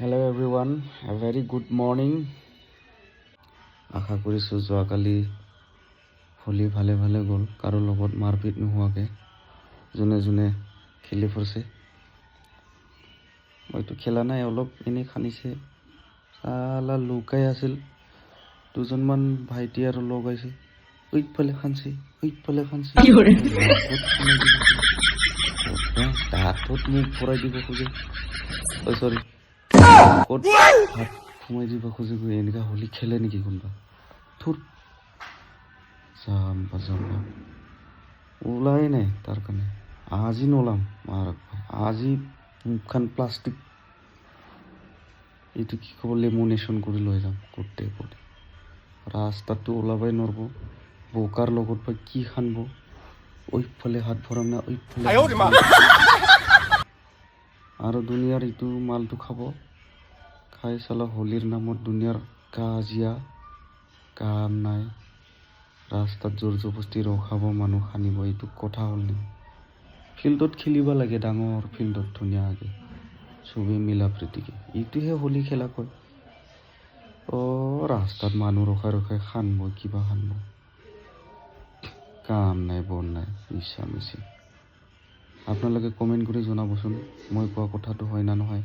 Hello' everyone, এ very good morning. আশা কৰিছোঁ যোৱাকালি হোলী ভালে ভালে গ'ল, কাৰো লগত মাৰপিট নোহোৱাকৈ যোনে যোনে খেলি ফুৰিছে। মইতো খেলা নাই, অলপ এনেই খানিছে। চালা লুকাই আছিল, দুজনমান ভাইটি আৰু লগাইছে, ওইফালে খানছে দাঁতত মোক ভৰাই দিব খোজে। চৰি, ক'ত হাত সোমাই দিব খোজে। এনেকুৱা হোলী খেলে নেকি কোনোবা? থুৰ যাম ওলাই নাই তাৰ কাৰণে। আজি নোলাম, আজি মুখখন প্লাষ্টিক এইটো কি ক'ব, লেমিনেশ্যন কৰি লৈ যাম গোটেই বডি। ৰাস্তাটো ওলাবই নোৱাৰিব, বোকাৰ লগত বা কি খানব। ওইফালে হাত ভৰাম না ওইফালে আৰু দুনিয়াৰ এইটো মালটো খাব। খাই চালা হোলীৰ নামত দুনিয়াৰ কাজিয়া, কাম নাই। ৰাস্তাত জোৰ জবস্তি ৰখাব, মানুহ সানিব, এইটো কথা হ'ল নেকি? ফিল্ডত খেলিব লাগে, ডাঙৰ ফিল্ডত ধুনীয়াকৈ চবেই মিলা প্ৰীতিকে, এইটোহে হোলী খেলা কয়। ৰাস্তাত মানুহ ৰখাই খানব, কিবা খানব, কাম নাই বন নাই, মিছা মিছি। আপোনালোকে কমেণ্ট কৰি জনাবচোন মই কোৱা কথাটো হয় না নহয়।